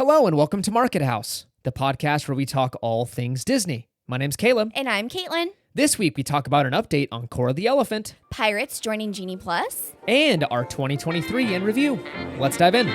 Hello and welcome to Market House, the podcast where we talk all things Disney. My name's Caleb. And I'm Caitlin. This week we talk about an update on Cora the Elephant Pirates joining Genie Plus. and our 2023 in review. Let's dive in.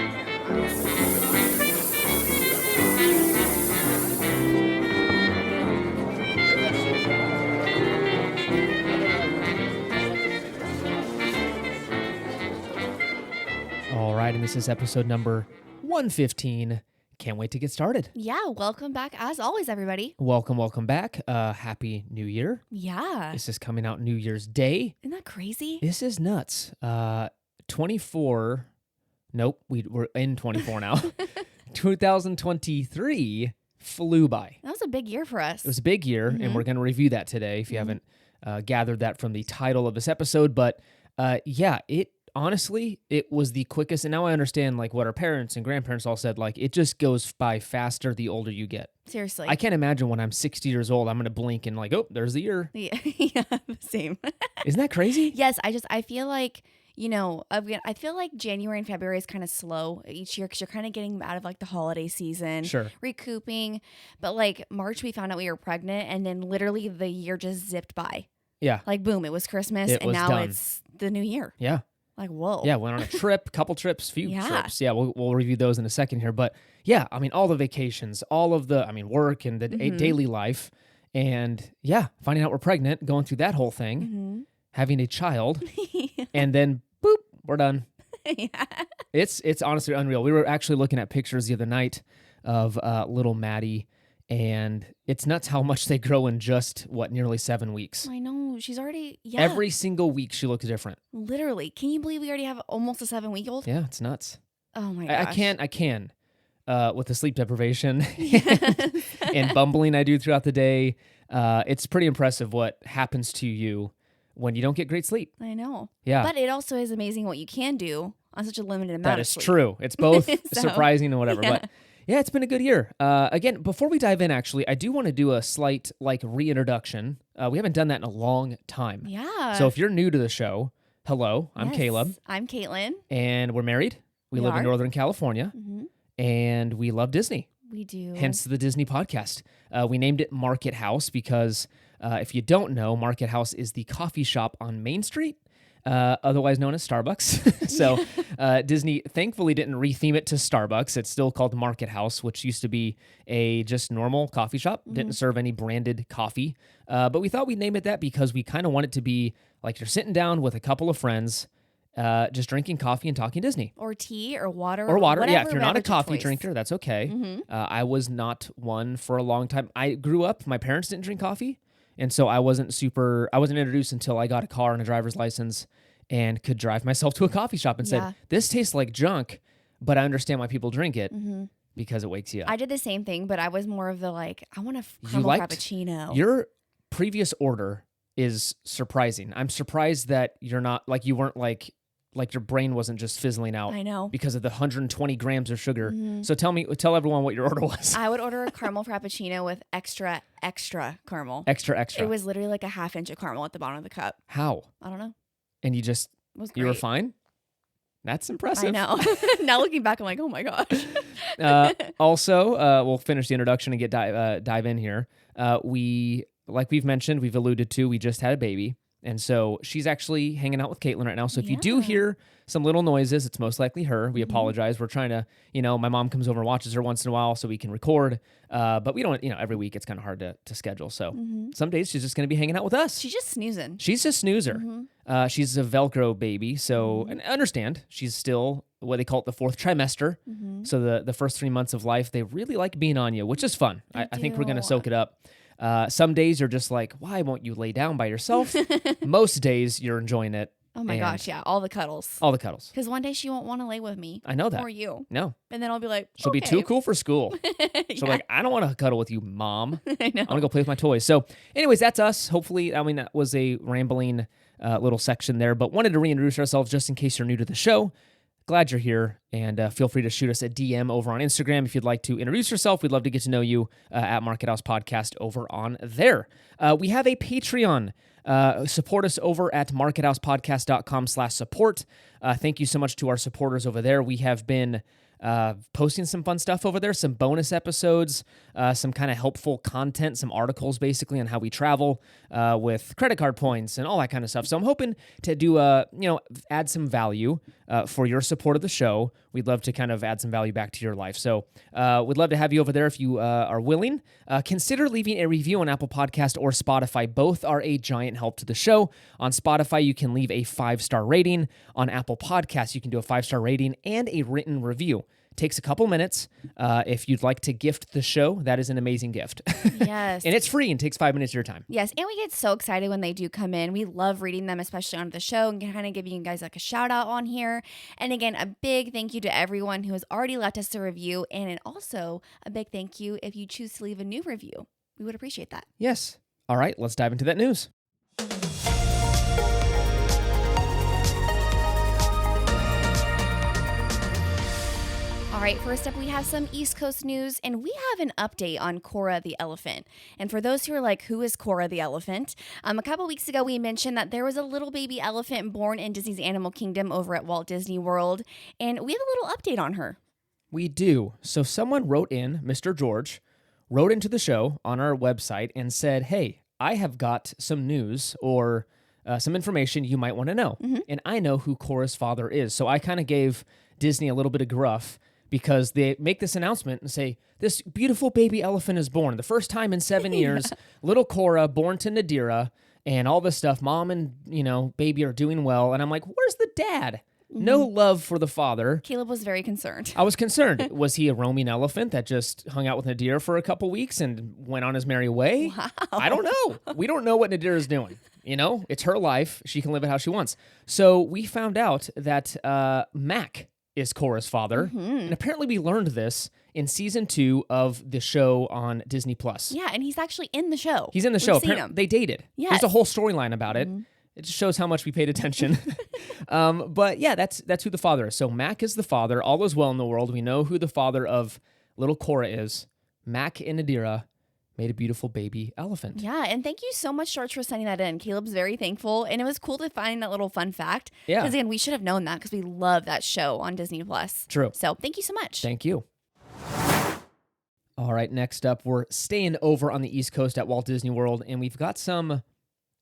All right, and this is episode number 115. Can't wait to get started. Yeah, welcome back as always, everybody. Welcome back. Happy New Year. Yeah. This is coming out New Year's Day. Isn't that crazy? This is nuts. 24. Nope, we're in 24 now. 2023 flew by. That was a big year for us. It was a big year, and we're going to review that today if you haven't gathered that from the title of this episode. But honestly, it was the quickest. And now I understand like what our parents and grandparents all said. Like it just goes by faster the older you get. Seriously. I can't imagine when I'm 60 years old, I'm going to blink and like, oh, there's the year. Yeah, same. Isn't that crazy? Yes, I feel like, I feel like January and February is kind of slow each year because you're kind of getting out of like the holiday season. Sure. Recouping. But like March, we found out we were pregnant and then literally the year just zipped by. Yeah. Like boom, it was Christmas It and was now done. it's the new year. Yeah. Like, whoa. Yeah, went on a trip, couple trips, few Yeah. trips. Yeah, we'll review those in a second here. But yeah, I mean, all the vacations, all of the, work and the daily life. And yeah, finding out we're pregnant, going through that whole thing, having a child, and then boop, we're done. Yeah. It's honestly unreal. We were actually looking at pictures the other night of little Maddie, and it's nuts how much they grow in just, nearly 7 weeks. I know. She's already, Every single week she looks different. Literally. Can you believe we already have almost a 7-week-old? Yeah, it's nuts. Oh my gosh. I can. With the sleep deprivation and bumbling I do throughout the day, it's pretty impressive what happens to you when you don't get great sleep. I know. Yeah. But it also is amazing what you can do on such a limited amount That of is sleep. true. It's both So, surprising and whatever. yeah. But yeah, it's been a good year. Again, before we dive in, actually, I do want to do a slight reintroduction. We haven't done that in a long time. Yeah. So if you're new to the show, hello, I'm Yes. Caleb, I'm Caitlin. and we're married. We We live in are. Northern California, and we love Disney. We do. Hence the Disney podcast. We named it Market House because if you don't know, Market House is the coffee shop on Main Street, otherwise known as Starbucks. So Disney thankfully didn't retheme it to Starbucks. It's still called Market House, which used to be a just normal coffee shop. Didn't serve any branded coffee. But we thought we'd name it that because we kind of want it to be like you're sitting down with a couple of friends, just drinking coffee and talking Disney. Or tea or water. Or water. Yeah, whatever if you're not a beverage of coffee choice. drinker, that's okay. I was not one for a long time. I grew up, my parents didn't drink coffee. And so I wasn't introduced until I got a car and a driver's license and could drive myself to a coffee shop and Yeah. said, this tastes like junk, but I understand why people drink it because it wakes you up. I did the same thing, but I was more of the I want a caramel liked- frappuccino. Your previous order is surprising. I'm surprised that you're not, you weren't like your brain wasn't just fizzling out. I know. Because of the 120 grams of sugar. So tell everyone what your order was. I would order a caramel frappuccino with extra caramel. Extra. It was literally like a half inch of caramel at the bottom of the cup. How? I don't know. And It was great. you were fine? That's impressive. I know. Now looking back, I'm like, oh my gosh. Also, we'll finish the introduction and get dive in here. We've mentioned, we've alluded to, we just had a baby. And so she's actually hanging out with Caitlin right now. So if you do Yeah. hear some little noises, it's most likely her. We apologize. We're trying to, my mom comes over and watches her once in a while so we can record. But we don't, every week it's kind of hard to schedule. So some days she's just going to be hanging out with us. She's just snoozing. She's a snoozer. She's a Velcro baby. So, and understand, she's still what they call it the fourth trimester. So the first 3 months of life, they really like being on you, which is fun. I think we're going to do. soak it up. Some days you're just like, why won't you lay down by yourself? Most days you're enjoying it. Oh my and gosh, yeah. All the cuddles. All the cuddles. Because one day she won't want to lay with me. I know that. Or you. No. And then I'll be like, She'll be too cool for school. So Yeah. I don't want to cuddle with you, Mom. I know. I want to go play with my toys. So anyways, that's us. Hopefully, that was a rambling little section there, but wanted to reintroduce ourselves just in case you're new to the show. Glad you're here, and feel free to shoot us a DM over on Instagram if you'd like to introduce yourself. We'd love to get to know you at Market House Podcast over on there. We have a Patreon. Support us over at markethousepodcast.com/support. Thank you so much to our supporters over there. We have been posting some fun stuff over there, some bonus episodes, some kind of helpful content, some articles basically on how we travel with credit card points and all that kind of stuff. So I'm hoping to do, add some value for your support of the show. We'd love to kind of add some value back to your life. So we'd love to have you over there if you are willing. Consider leaving a review on Apple Podcast or Spotify. Both are a giant help to the show. On Spotify, you can leave a 5-star rating. On Apple Podcasts, you can do a 5-star rating and a written review. Takes a couple minutes. If you'd like to gift the show, that is an amazing gift. Yes. And it's free and takes 5 minutes of your time. Yes, and we get so excited when they do come in. We love reading them, especially on the show, and kind of giving you guys like a shout out on here. And again, a big thank you to everyone who has already left us a review, and also a big thank you if you choose to leave a new review. We would appreciate that. Yes. All right, let's dive into that news. All right, first up, we have some East Coast news, and we have an update on Cora the elephant. And for those who are like, who is Cora the elephant? A couple weeks ago, we mentioned that there was a little baby elephant born in Disney's Animal Kingdom over at Walt Disney World, and we have a little update on her. We do. So someone wrote in, Mr. George, wrote into the show on our website and said, hey, I have got some news or some information you might want to know. Mm-hmm. And I know who Cora's father is. So I kind of gave Disney a little bit of gruff because they make this announcement and say, this beautiful baby elephant is born. The first time in 7 years, little Cora born to Nadira and all this stuff. Mom and, baby are doing well. And I'm like, where's the dad? Mm-hmm. No love for the father. Caleb was very concerned. I was concerned. Was he a roaming elephant that just hung out with Nadira for a couple weeks and went on his merry way? Wow. I don't know. We don't know what Nadira's doing. It's her life. She can live it how she wants. So we found out that Mac is Cora's father. Mm-hmm. And apparently we learned this in season 2 of the show on Disney+. Yeah, and he's actually in the show. He's in the We've show. seen him. They dated. Yes. There's a whole storyline about it. Mm-hmm. It just shows how much we paid attention. But yeah, that's who the father is. So Mac is the father. All is well in the world. We know who the father of little Cora is. Mac and Nadira made a beautiful baby elephant. Yeah, and thank you so much, George, for sending that in. Caleb's very thankful, and it was cool to find that little fun fact. Yeah. Because again, we should have known that because we love that show on Disney+. True. So thank you so much. Thank you. All right, next up, we're staying over on the East Coast at Walt Disney World, and we've got some,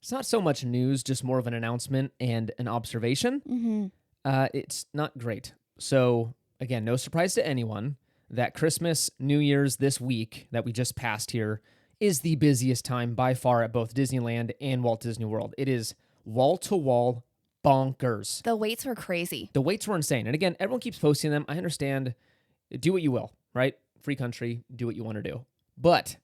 it's not so much news, just more of an announcement and an observation. Mm-hmm. It's not great. So, again, no surprise to anyone that Christmas, New Year's this week that we just passed here is the busiest time by far at both Disneyland and Walt Disney World. It is wall-to-wall bonkers. The waits were crazy. The waits were insane. And again, everyone keeps posting them. I understand. Do what you will, right? Free country, do what you want to do. But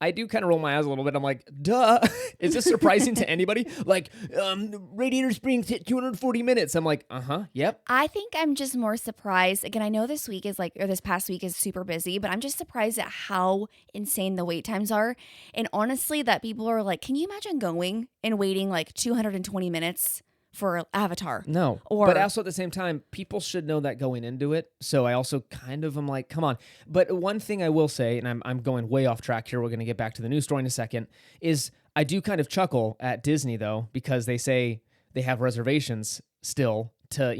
I do kind of roll my eyes a little bit. I'm like, duh. Is this surprising to anybody? Like, Radiator Springs hit 240 minutes. I'm like, yep. I think I'm just more surprised. Again, I know this week is this past week is super busy, but I'm just surprised at how insane the wait times are. And honestly, that people are like, can you imagine going and waiting like 220 minutes for Avatar? No. But also at the same time, people should know that going into it. So I also kind of am like, come on. But one thing I will say, and I'm going way off track here, we're going to get back to the news story in a second, is I do kind of chuckle at Disney, though, because they say they have reservations still to,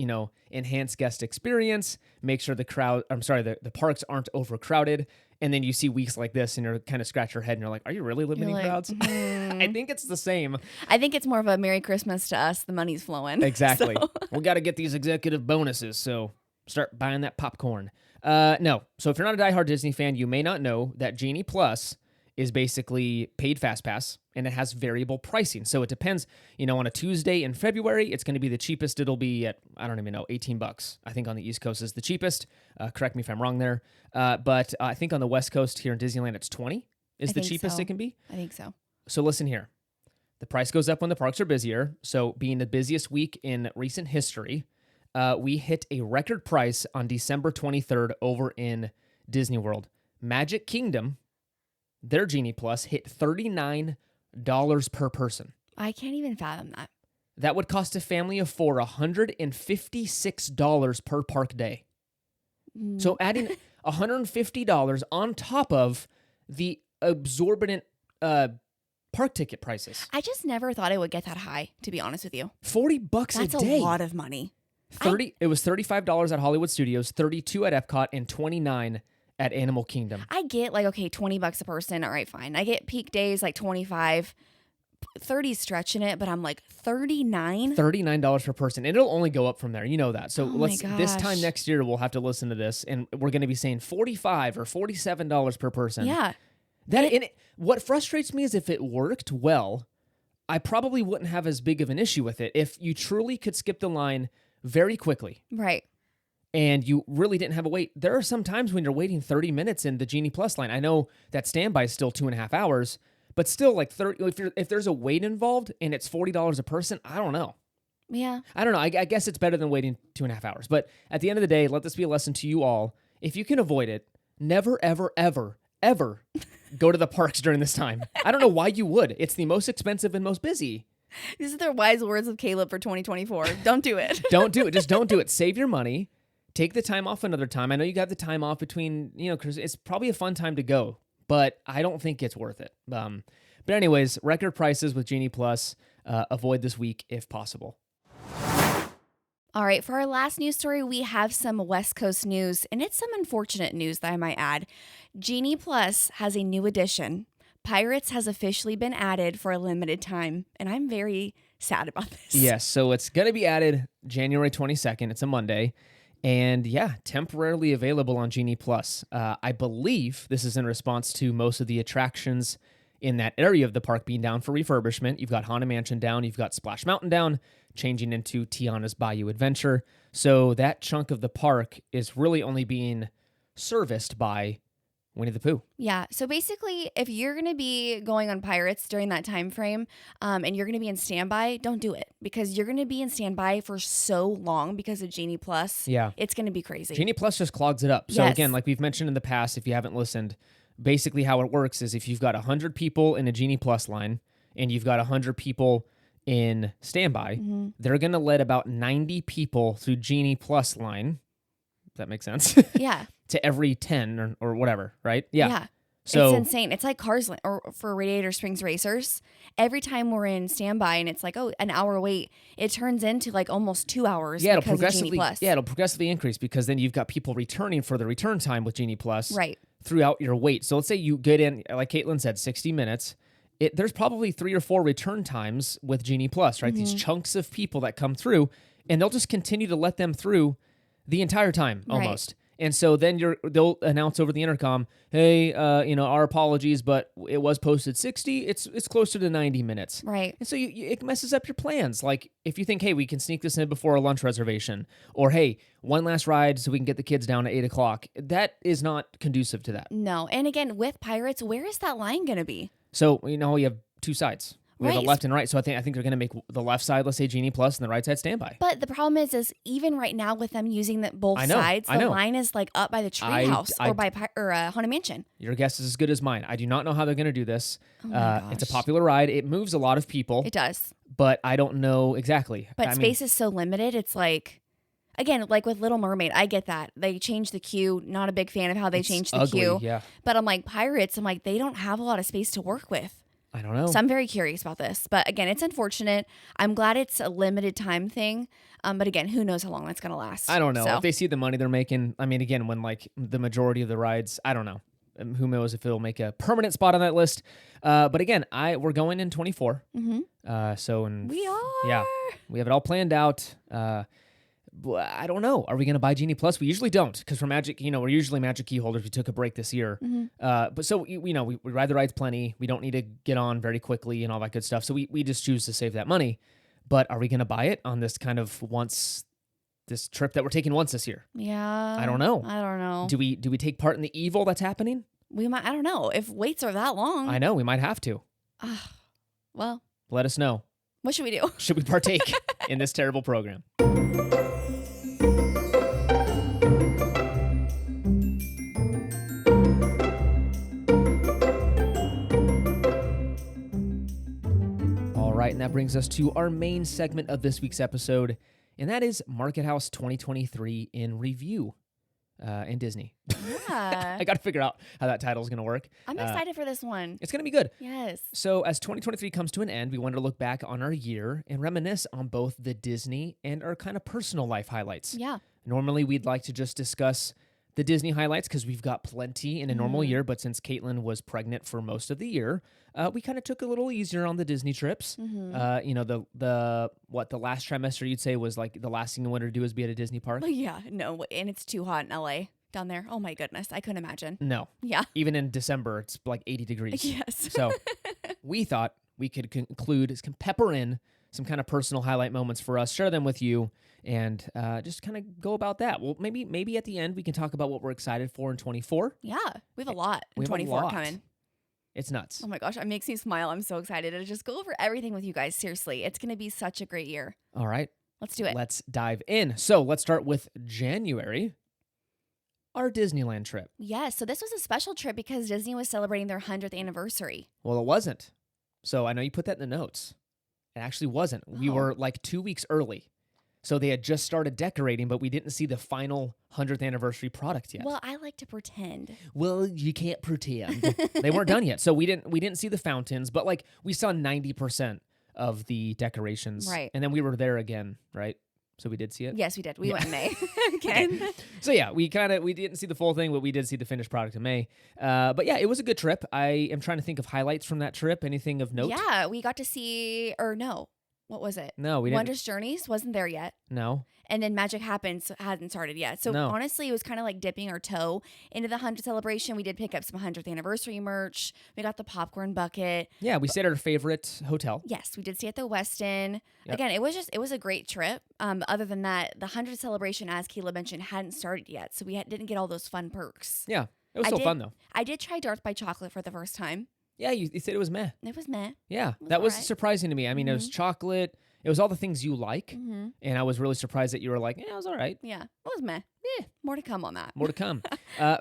enhance guest experience, make sure the parks aren't overcrowded. And then you see weeks like this and you're kind of scratch your head and you're like, are you really limiting crowds? I think it's the same. I think it's more of a Merry Christmas to us. The money's flowing. Exactly. So. We got to get these executive bonuses. So start buying that popcorn. No. So if you're not a diehard Disney fan, you may not know that Genie Plus is basically paid FastPass, and it has variable pricing. So it depends, on a Tuesday in February, it's going to be the cheapest. It'll be at, I don't even know, $18. I think on the East Coast is the cheapest. Correct me if I'm wrong there. But I think on the West Coast here in Disneyland, it's $20 is the cheapest it can be. I think so. So listen here. The price goes up when the parks are busier. So being the busiest week in recent history, we hit a record price on December 23rd over in Disney World. Magic Kingdom, their Genie Plus, hit $39 per person. I can't even fathom that. That would cost a family of 4 $156 per park day. So adding $150 on top of the exorbitant park ticket prices. I just never thought it would get that high, to be honest with you. $40 That's a day. a lot of money. It was $35 at Hollywood Studios, $32 at Epcot, and $29 at Animal Kingdom. I get like, okay, $20 a person. All right, fine. I get peak days like 25, 30 stretching it, but I'm like $39. $39 per person. And it'll only go up from there. You know that. So Oh my this time gosh. next year, we'll have to listen to this and we're going to be saying $45 or $47 per person. Yeah. What frustrates me is if it worked well, I probably wouldn't have as big of an issue with it. If you truly could skip the line very quickly Right. and you really didn't have a wait. There are some times when you're waiting 30 minutes in the Genie Plus line. I know that standby is still 2.5 hours, but still like 30, if there's a wait involved and it's $40 a person, I don't know. Yeah. I don't know. I guess it's better than waiting 2.5 hours. But at the end of the day, let this be a lesson to you all. If you can avoid it, never, ever, ever, ever go to the parks during this time. I don't know why you would. It's the most expensive and most busy. These are the wise words of Caleb for 2024. Don't do it. Don't do it. Just don't do it. Save your money. Take the time off another time. I know you got the time off between, because it's probably a fun time to go, but I don't think it's worth it. But anyways, record prices with Genie Plus. Avoid this week if possible. All right, for our last news story, we have some West Coast news, and it's some unfortunate news that I might add. Genie Plus has a new addition. Pirates has officially been added for a limited time, and I'm very sad about this. Yes, so it's going to be added January 22nd. It's a Monday. And yeah, temporarily available on Genie Plus. I believe this is in response to most of the attractions in that area of the park being down for refurbishment. You've got Haunted Mansion down, you've got Splash Mountain down, changing into Tiana's Bayou Adventure. So that chunk of the park is really only being serviced by Winnie the Pooh. Yeah, so basically, if you're going to be going on Pirates during that time frame and you're going to be in standby, don't do it because you're going to be in standby for so long because of Genie Plus. Yeah. It's going to be crazy. Genie Plus just clogs it up. So Yes. again, like we've mentioned in the past, if you haven't listened, basically how it works is if you've got 100 people in a Genie Plus line and you've got 100 people in standby, they're going to let about 90 people through Genie Plus line. Does that make sense? Yeah. To every 10 or whatever, right? Yeah. So it's insane. It's like Cars or for Radiator Springs Racers. Every time we're in standby and it's like, oh, an hour wait, it turns into like almost 2 hours yeah, because of Genie Plus. it'll progressively increase because then you've got people returning for the return time with Genie Plus Right. throughout your wait. So let's say you get in, like Caitlin said, 60 minutes. There's probably 3 or 4 return times with Genie Plus, right? These chunks of people that come through, and they'll just continue to let them through the entire time almost. And so then they'll announce over the intercom, hey, our apologies, but it was posted 60. It's closer to 90 minutes. Right. And so it messes up your plans. Like if you think, hey, we can sneak this in before a lunch reservation, or hey, one last ride so we can get the kids down at 8 o'clock. That is not conducive to that. No. And again, with Pirates, where is that line going to be? So you have 2 sides. We have Right. a left and right. So I think they're going to make the left side, let's say Genie Plus, and the right side standby. But the problem is even right now with them using both I know, sides, I the know. line is like up by the treehouse or by Haunted Mansion. Your guess is as good as mine. I do not know how they're going to do this. Oh my It's a gosh. popular ride. It moves a lot of people, It does. but I don't know exactly. But I mean, space is so limited. It's like, again, like with Little Mermaid, I get that. They changed the queue. Not a big fan of how they it's changed the ugly, queue. Yeah, But I'm like, Pirates, I'm like, they don't have a lot of space to work with. I don't know. So I'm very curious about this. But again, it's unfortunate. I'm glad it's a limited time thing. But again, who knows how long that's going to last. I don't know So, if they see the money they're making. I mean, again, when like the majority of the rides, I don't know. Who knows if it'll make a permanent spot on that list? But again, we're going in 24. So in we are. yeah, we have it all planned out. I don't know. Are we going to buy Genie Plus? We usually don't because for Magic, we're usually Magic Key holders. We took a break this year. But so, we ride the rides plenty. We don't need to get on very quickly and all that good stuff. So we just choose to save that money. But are we going to buy it on this kind of this trip that we're taking once this year? Yeah. I don't know. I don't know. Do we take part in the evil that's happening? We might. I don't know if waits are that long. I know. We might have to. Well, Let us know. what should we do? Should we partake in this terrible program? All right, and that brings us to our main segment of this week's episode, and that is Market House 2023 in review. and Disney. Yeah. I got to figure out how that title is going to work. I'm excited for this one. It's going to be good. Yes. So as 2023 comes to an end, we wanted to look back on our year and reminisce on both the Disney and our kind of personal life highlights. Yeah. Normally, we'd like to just discuss the Disney highlights because we've got plenty in a normal year, but since Caitlin was pregnant for most of the year, we kind of took a little easier on the Disney trips. You know, the last trimester you'd say was like the last thing you wanted to do is be at a Disney park? Yeah. No, and it's too hot in LA down there. Oh my goodness. I couldn't imagine. No. Yeah. Even in December, it's like 80 degrees. Yes. So we thought we could pepper in some kind of personal highlight moments for us, share them with you, and just kind of go about that. Well, maybe at the end we can talk about what we're excited for in 24. Yeah. We have a lot in We have a 24 lot. coming. It's nuts. Oh my gosh. It makes me smile. I'm so excited to just go over everything with you guys. Seriously. It's going to be such a great year. All right, Let's do it. let's dive in. So let's start with January, our Disneyland trip. Yes. So this was a special trip because Disney was celebrating their 100th anniversary. Well, it wasn't. So I know you put that in the notes. It actually wasn't. We Oh. were like 2 weeks early. So they had just started decorating, but we didn't see the final 100th anniversary product yet. Well, I like to pretend. Well, you can't pretend. They weren't done yet. So we didn't see the fountains, but like we saw 90% of the decorations. Right. And then we were there again, right? So we did see it. Yes, we did. We Yeah. went in May again. So yeah, we didn't see the full thing, but we did see the finished product in May. But yeah, it was a good trip. I am trying to think of highlights from that trip. Anything of note? Yeah, we got to see, or no, what was it? No, we didn't. Wondrous Journeys wasn't there yet. No. And then Magic Happens hadn't started yet. So No. honestly, it was kind of like dipping our toe into the 100th celebration. We did pick up some 100th anniversary merch. We got the popcorn bucket. Yeah, we stayed at our favorite hotel. Yes, we did stay at the Westin. Yep. Again, it was a great trip. Other than that, the 100th celebration, as Caleb mentioned, hadn't started yet. So we didn't get all those fun perks. Yeah, it was I still did- fun though. I did try Darth by Chocolate for the first time. Yeah, you said it was meh. It was meh. Yeah, was that was alright. surprising to me. I mean, it was chocolate. It was all the things you like. Mm-hmm. And I was really surprised that you were like, yeah, it was all right. Yeah, it was meh. More to come on that. More to come.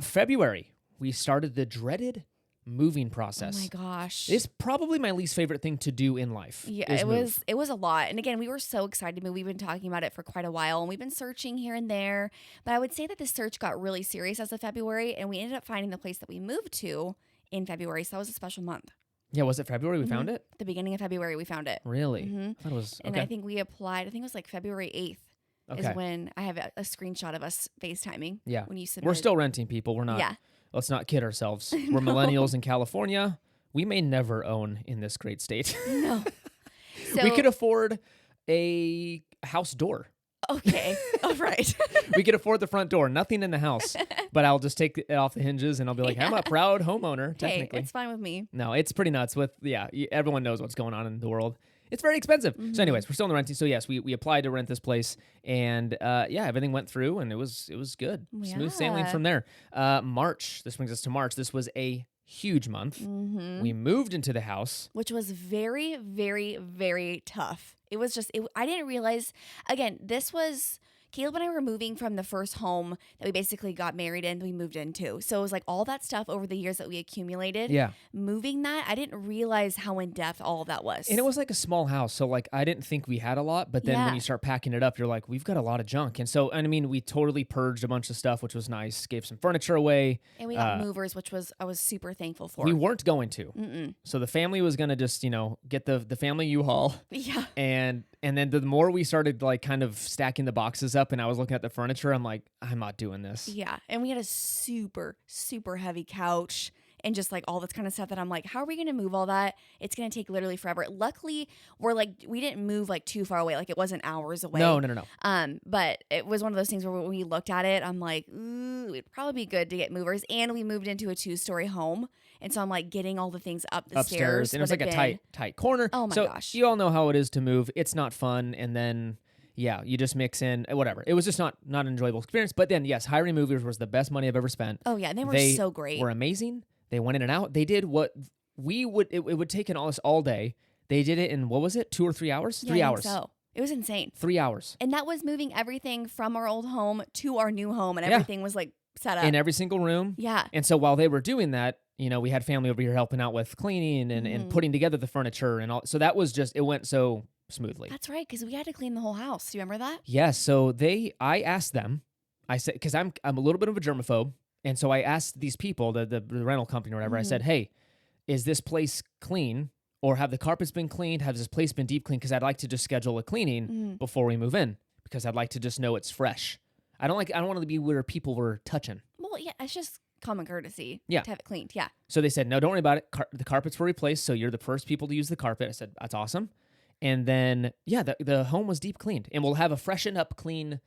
February, we started the dreaded moving process. Oh my gosh. It's probably my least favorite thing to do in life. Yeah, is it move. was a lot. And again, we were so excited to move. We've been talking about it for quite a while and we've been searching here and there. But I would say that the search got really serious as of February and we ended up finding the place that we moved to in February. So that was a special month. Yeah, was it February we found it? The beginning of February we found it. Really? Mhm. I thought it was And okay. I think we applied, I think it was like February 8th Okay. is when I have a screenshot of us FaceTiming. Yeah. When you submitted. We're still renting, people. We're not. Yeah. Let's not kid ourselves. We're millennials in California. We may never own in this great state. No. So, We could afford a house door. okay. All right. We could afford the front door. Nothing in the house, but I'll just take it off the hinges and I'll be like, I'm a proud homeowner. Hey, Technically, it's fine with me. no, it's pretty nuts. Everyone knows what's going on in the world. It's very expensive. So, anyways, we're still in the renting. So, yes, we applied to rent this place, and everything went through, and it was good. Smooth sailing Yeah. from there. March. This brings us to March. This was a huge month. Mm-hmm. We moved into the house. Which was very, very, very tough. It was just, I didn't realize, again, this was, Caleb and I were moving from the first home that we basically got married in, we moved into. So it was like all that stuff over the years that we accumulated. Yeah. Moving that, I didn't realize how in depth all of that was. And it was like a small house. So like I didn't think we had a lot, but then Yeah. when you start packing it up, you're like, we've got a lot of junk. And so, I mean, we totally purged a bunch of stuff, which was nice. Gave some furniture away. And we got movers, which I was super thankful for. We weren't going to. Mm-mm. So the family was going to just, get the family U-Haul. Yeah. And then the more we started like kind of stacking the boxes up and I was looking at the furniture, I'm like, I'm not doing this. Yeah. And we had a super, super heavy couch and just like all this kind of stuff that I'm like, how are we going to move all that? It's going to take literally forever. Luckily, we didn't move like too far away. Like it wasn't hours away. No. But it was one of those things where when we looked at it, I'm like, ooh, it'd probably be good to get movers. And we moved into a 2-story home. And so I'm like getting all the things up the Upstairs. stairs. And it was would like a have tight corner. Oh my so gosh. you all know how it is to move. It's not fun. And then, yeah, you just mix in whatever. It was just not an enjoyable experience. But then, yes, hiring movers was the best money I've ever spent. Oh yeah, and they were so great. Were amazing. They went in and out. They did what it would take us all day. They did it in, what was it, 2 or 3 hours? Yeah, 3 I think hours. So it was insane. 3 hours. And that was moving everything from our old home to our new home, and Yeah. everything was like set up. In every single room. Yeah. And so while they were doing that, we had family over here helping out with cleaning and putting together the furniture and all. So that was it went so smoothly. That's right, because we had to clean the whole house. Do you remember that? Yes. So I asked them, I said, because I'm a little bit of a germaphobe. And so I asked these people, the rental company or whatever, I said, hey, is this place clean? Or have the carpets been cleaned? Has this place been deep cleaned? Because I'd like to just schedule a cleaning before we move in, because I'd like to just know it's fresh. I don't want it to be where people were touching. Well, yeah, it's just common courtesy Yeah. to have it cleaned. Yeah. So they said, no, don't worry about it. The carpets were replaced, so you're the first people to use the carpet. I said, that's awesome. And then, yeah, the home was deep cleaned. And we'll have a freshen up clean.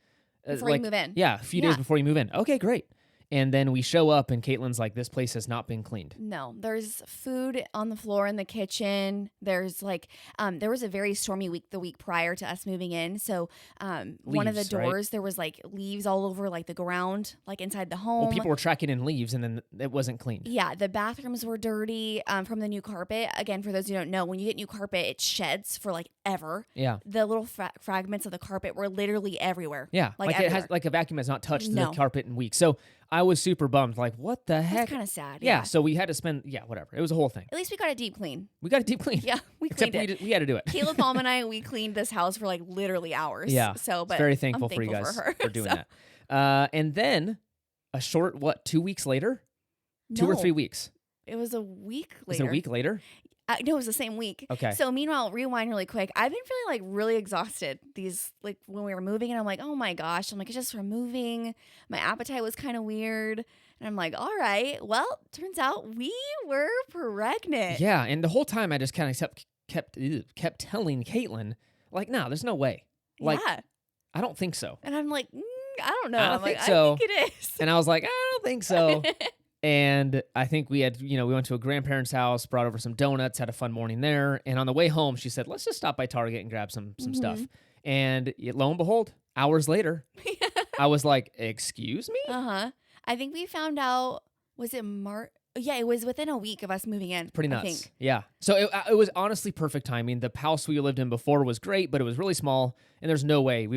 Before you move in. Yeah, a few days before you move in. Okay, great. And then we show up, and Caitlin's like, this place has not been cleaned. No, there's food on the floor in the kitchen. There's like, there was a very stormy week the week prior to us moving in. So one of the Leaves, doors, right? there was like leaves all over like the ground, like inside the home. Well, people were tracking in leaves, and then it wasn't cleaned. Yeah, the bathrooms were dirty from the new carpet. Again, for those who don't know, when you get new carpet, it sheds for like ever. Yeah. The little fragments of the carpet were literally everywhere. Yeah, like it has, everywhere. like a vacuum has not touched No. the carpet in weeks. So I was super bummed. Like, what the heck? That's kind of sad. Yeah. So we had to spend. Yeah, whatever. It was a whole thing. At least we got a deep clean. We got it deep clean. Yeah, we Except cleaned it. we had to do it. Caleb, Palm, and I, we cleaned this house for like literally hours. Yeah. So, but very I'm thankful for you guys her. for doing So- that. And then a short 2 weeks later, 2 or No, 3 weeks. It was a week Was later. it a week later? No, it was the same week. Okay. So meanwhile, rewind really quick. I've been feeling like really exhausted these like when we were moving, and I'm like, oh my gosh. I'm like, it's just from moving. My appetite was kind of weird. And I'm like, all right. Well, turns out we were pregnant. Yeah. And the whole time I just kind of kept telling Caitlin, like, no, there's no way. Like, yeah. I don't think so. And I'm like, I don't know. I don't I'm like, think so. I think it is. And I was like, I don't think so. And I think we had, we went to a grandparents' house, brought over some donuts, had a fun morning there. And on the way home, she said, let's just stop by Target and grab some stuff. And lo and behold, hours later, I was like, excuse me? I think we found out, was it March? Yeah, it was within a week of us moving in. Pretty I nuts. think. Yeah. So it was honestly perfect timing. The house we lived in before was great, but it was really small. And there's no way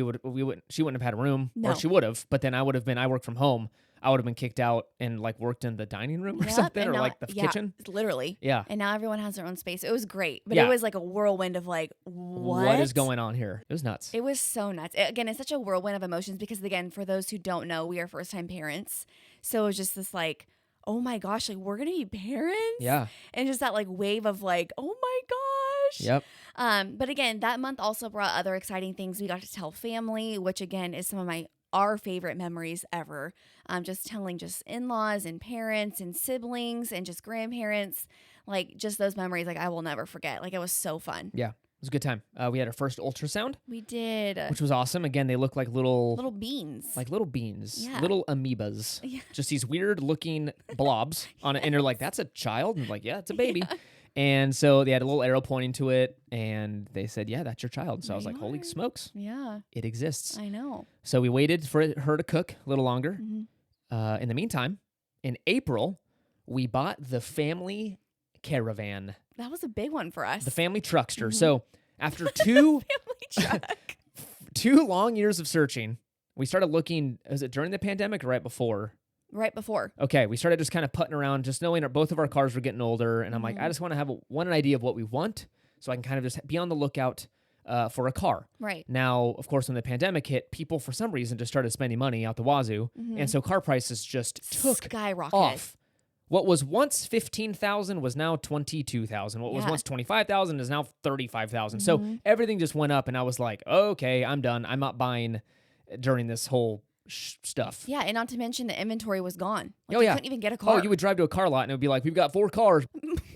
she wouldn't have had a room. No. Or she would have, but then I work from home. I would have been kicked out and like worked in the dining room or Yep, something, and or now- like the yeah, kitchen. Literally. Yeah. And now everyone has their own space. It was great, but Yeah. it was like a whirlwind of like, What is going on here? It was nuts. It was so nuts. Again, it's such a whirlwind of emotions because, again, for those who don't know, we are first time parents. So it was just this like, oh my gosh, like we're going to be parents? Yeah. And just that like wave of like, oh my gosh. Yep. But again, that month also brought other exciting things. We got to tell family, which again is some of our favorite memories ever. Just telling just in-laws and parents and siblings and just grandparents, like just those memories, like I will never forget. Like it was so fun. Yeah. It was a good time. We had our first ultrasound, We did which was awesome. Again, they look like little beans. little beans, Yeah. little amoebas, Yeah. just these weird looking blobs on it. And they're like, that's a child. And I'm like, yeah, it's a baby. And so they had a little arrow pointing to it, and they said, yeah, that's your child. So I was There like, you holy are. smokes, Yeah, it exists. I know. So we waited for her to cook a little longer. Mhm. In the meantime, in April, we bought the family caravan, That was a big one for us. the family truckster. Mm-hmm. So after two family truck. 2 long years of searching, we started looking. Was it during the pandemic or right before? Right before. Okay, we started just kind of putting around, just knowing both of our cars were getting older, and I'm like, I just want to have an idea of what we want, so I can kind of just be on the lookout for a car. Right. Now, of course, when the pandemic hit, people for some reason just started spending money out the wazoo, and so car prices just took Skyrocket. off. What was once 15,000 was now 22,000. What was Yeah. once 25,000 is now 35,000. So everything just went up, and I was like, okay, I'm done. I'm not buying during this whole stuff. Yeah, and not to mention the inventory was gone. Like, Oh, you yeah. couldn't even get a car. Oh, you would drive to a car lot and it would be like, we've got 4 cars.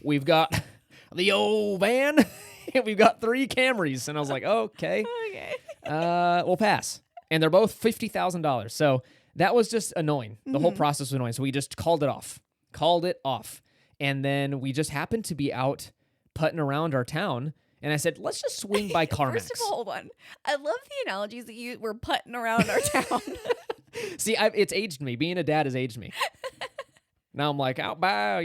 We've got the old van and we've got 3 Camrys. And I was like, okay, Okay. we'll pass. And they're both $50,000. So that was just annoying. The whole process was annoying. So we just called it off. And then we just happened to be out putting around our town. And I said, let's just swing by CarMax. First of all, hold on. I love the analogies that you were putting around our town. See, it's aged me. Being a dad has aged me. Now I'm like, out by,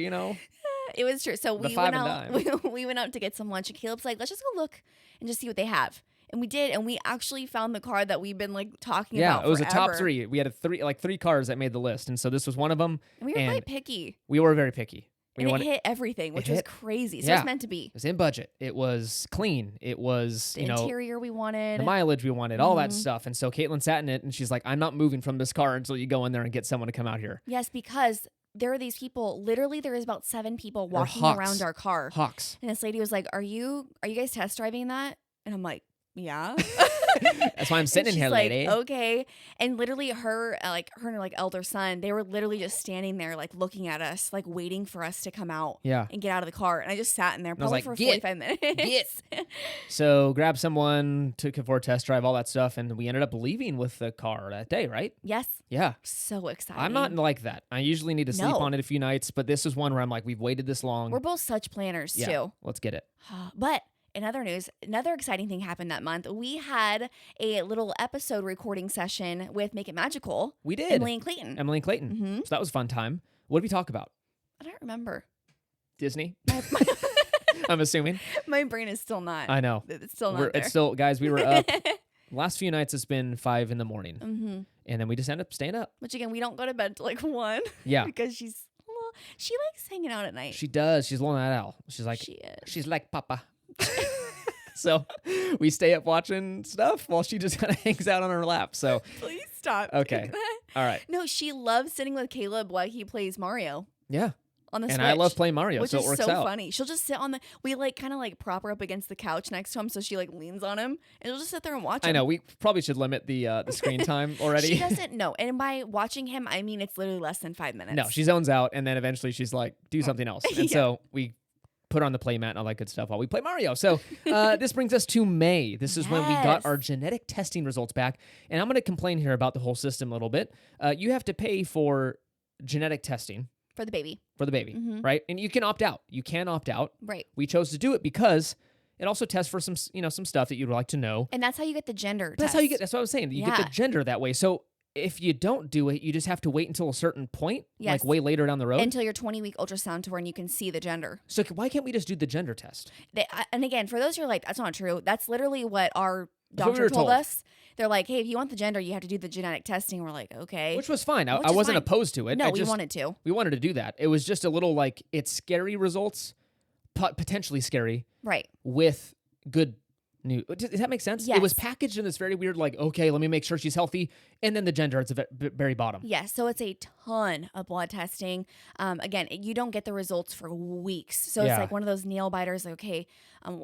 It was true. So The we five went and out. We went out to get some lunch, and Caleb's like, "Let's just go look and just see what they have." And we did, and we actually found the car that we've been like talking yeah, about. it was a top forever. 3. We had 3 cars that made the list. And so this was one of them. And we were quite picky. We were very picky. And it hit everything, which was crazy. So it's meant to be. It was in budget. It was clean. It was, the interior we wanted. The mileage we wanted, all that stuff. And so Caitlin sat in it and she's like, I'm not moving from this car until you go in there and get someone to come out here. Yes, because there are these people, literally there is about 7 people walking around our car. Hawks. And this lady was like, are you guys test driving that? And I'm like, yeah. That's why I'm sitting in here, like, lady. Okay. And literally her and her elder son, they were literally just standing there like looking at us, like waiting for us to come out and get out of the car. And I just sat in there probably for 45 minutes. Get. So grabbed someone, took it for a test drive, all that stuff. And we ended up leaving with the car that day, right? Yes. Yeah. So exciting. I'm not like that. I usually need to sleep on it a few nights, but this is one where I'm like, we've waited this long. We're both such planners too. Let's get it. But in other news, another exciting thing happened that month. We had a little episode recording session with Make It Magical. We did. Emily and Clayton. Mm-hmm. So that was a fun time. What did we talk about? I don't remember. Disney? I'm assuming. My brain is still not. I know. It's still not there. It's still, guys, we were up. Last few nights it's been 5 a.m. Mm-hmm. And then we just end up staying up. Which again, we don't go to bed till like 1. Yeah. Because she likes hanging out at night. She does. She's a little night owl. She's like, she's like Papa. So we stay up watching stuff while she just kind of hangs out on her lap. So please stop. Okay. All right. No, she loves sitting with Caleb while he plays Mario. Yeah. On the Switch. And I love playing Mario, which so it works out. Which is so funny. She'll just sit on we like kind of like prop her up against the couch next to him, so she like leans on him, and she'll just sit there and watch him. I know, we probably should limit the screen time already. She doesn't know, and by watching him, I mean it's literally less than 5 minutes. No, she zones out, and then eventually she's like, do something else. And so we put her on the play mat and all that good stuff while we play Mario. So this brings us to May. This is when we got our genetic testing results back, and I'm going to complain here about the whole system a little bit. You have to pay for genetic testing. For the baby. Right? And you can opt out. You can opt out. Right. We chose to do it because it also tests for some stuff that you'd like to know. And that's how you get the gender That's test. That's what I was saying. You get the gender that way. So if you don't do it, you just have to wait until a certain point, like way later down the road. Until your 20-week ultrasound to where you can see the gender. So why can't we just do the gender test? And again, for those who are like, that's not true. That's literally what our doctor told us. They're like, hey, if you want the gender, you have to do the genetic testing. We're like, okay. Which was fine. I wasn't opposed to it. No, we wanted to. We wanted to do that. It was just a little like, it's scary results, potentially scary. Right. With good news. Does that make sense? Yes. It was packaged in this very weird, like, okay, let me make sure she's healthy. And then the gender, it's at the very bottom. Yes. So it's a ton of blood testing. Again, you don't get the results for weeks. So it's like one of those nail biters, like, okay,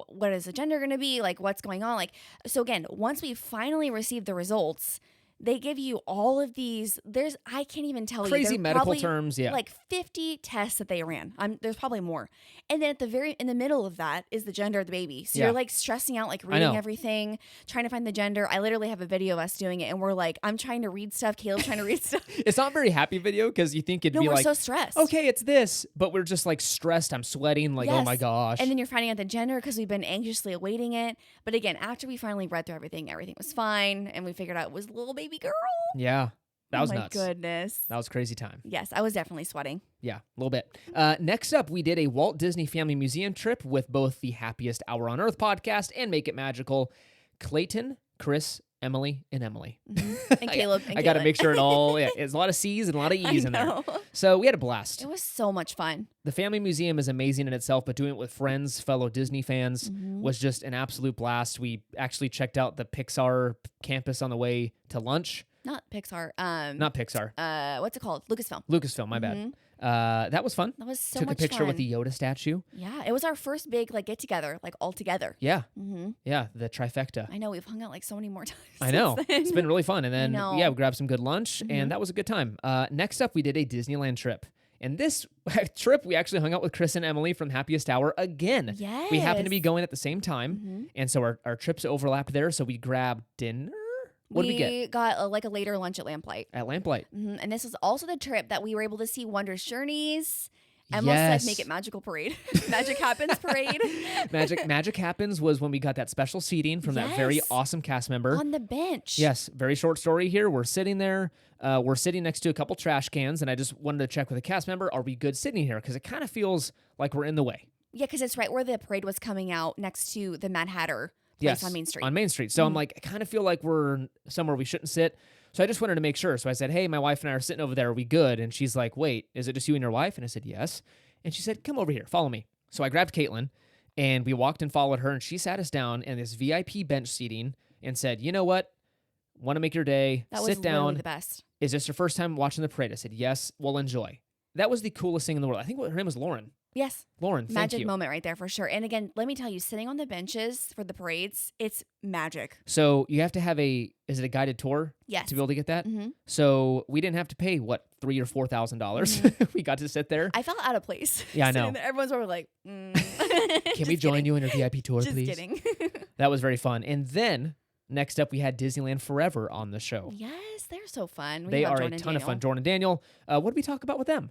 what is the gender going to be? Like, what's going on? Like, so again, once we finally receive the results, they give you all of these. I can't even tell you. Crazy medical terms, like 50 tests that they ran. There's probably more. And then in the middle of that is the gender of the baby. So you're like stressing out, like reading everything, trying to find the gender. I literally have a video of us doing it, and we're like, I'm trying to read stuff. Caleb's trying to read stuff. It's not a very happy video because you think it'd be we're like, so stressed. Okay, it's this, but we're just like stressed. I'm sweating, like, oh my gosh. And then you're finding out the gender because we've been anxiously awaiting it. But again, after we finally read through everything was fine, and we figured out it was a little baby girl. Yeah. That was nuts. Oh my goodness. That was a crazy time. Yes, I was definitely sweating. Yeah, a little bit. Next up, we did a Walt Disney Family Museum trip with both the Happiest Hour on Earth podcast and Make It Magical. Clayton, Chris, Emily, and Emily. Mm-hmm. And Caleb. I got to make sure it all, it's a lot of C's and a lot of E's in there. So we had a blast. It was so much fun. The Family Museum is amazing in itself, but doing it with friends, fellow Disney fans, Mm-hmm. was just an absolute blast. We actually checked out the Pixar campus on the way to lunch. Not Pixar. Not Pixar. What's it called? Lucasfilm. Lucasfilm, my bad. That was fun. That was so Took much a picture fun. with the Yoda statue. Yeah, it was our first big like get together, like all together. Yeah. Mm-hmm. Yeah, the trifecta. I know we've hung out like so many more times. I know. It's been really fun. And then, we grabbed some good lunch, and that was a good time. Next up, we did a Disneyland trip. And this trip, we actually hung out with Chris and Emily from Happiest Hour again. Yes. We happened to be going at the same time. And so our trips overlapped there. So we grabbed dinner. What did we get? We got a later lunch at Lamplight. At Lamplight. Mm-hmm. And this was also the trip that we were able to see Wondrous Journeys. Emma said Make It Magical Parade. Magic Happens Parade. Magic Happens was when we got that special seating from that very awesome cast member. On the bench. Yes. Very short story here. We're sitting there. We're sitting next to a couple trash cans, and I just wanted to check with a cast member, are we good sitting here? Because it kind of feels like we're in the way. Yeah, because it's right where the parade was coming out next to the Mad Hatter place on Main Street. On Main Street. So I'm like, I kind of feel like we're somewhere we shouldn't sit. So I just wanted to make sure. So I said, hey, my wife and I are sitting over there. Are we good? And she's like, wait, is it just you and your wife? And I said, yes. And she said, come over here, follow me. So I grabbed Caitlin and we walked and followed her and she sat us down in this VIP bench seating and said, you know what? Want to make your day, That was sit literally down. the best. Is this your first time watching the parade? I said, yes, we'll enjoy. That was the coolest thing in the world. I think her name was Lauren. Yes. Lauren, thank Magic you. moment right there for sure. And again, let me tell you, sitting on the benches for the parades, it's magic. So you have to have is it a guided tour Yes. to be able to get that? Mm-hmm. So we didn't have to pay, what, $3,000 or $4,000. We got to sit there. I felt out of place. Yeah, I sitting know. there. Everyone's over like, Can we join you in your VIP tour, Just please? kidding. That was very fun. And then next up, we had Disneyland Forever on the show. Yes, they're so fun. We They love are Jordan a and ton of Daniel. fun. Jordan and Daniel, what did we talk about with them?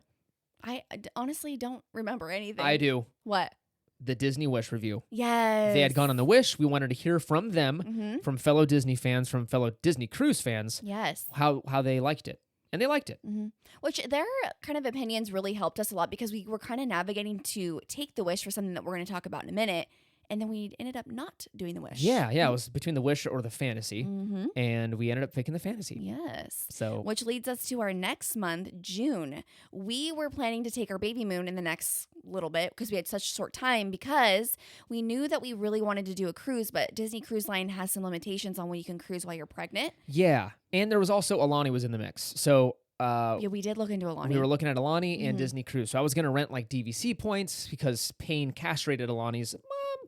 I honestly don't remember anything. I do. What? The Disney Wish review. Yes. They had gone on the Wish. We wanted to hear from them, Mm-hmm. from fellow Disney fans, from fellow Disney Cruise fans, Yes. how they liked it. And they liked it. Mm-hmm. Which their kind of opinions really helped us a lot because we were kind of navigating to take the Wish for something that we're going to talk about in a minute. And then we ended up not doing the Wish. Yeah. It was between the Wish or the Fantasy. Mm-hmm. And we ended up picking the Fantasy. Yes. So Which leads us to our next month, June. We were planning to take our baby moon in the next little bit because we had such short time because we knew that we really wanted to do a cruise, but Disney Cruise Line has some limitations on when you can cruise while you're pregnant. yeah. And there was also Alani was in the mix. So Yeah, we did look into Alani. we were looking at Alani and Mhm. Disney Cruise. So I was going to rent like DVC points because paying cash-rated Alani's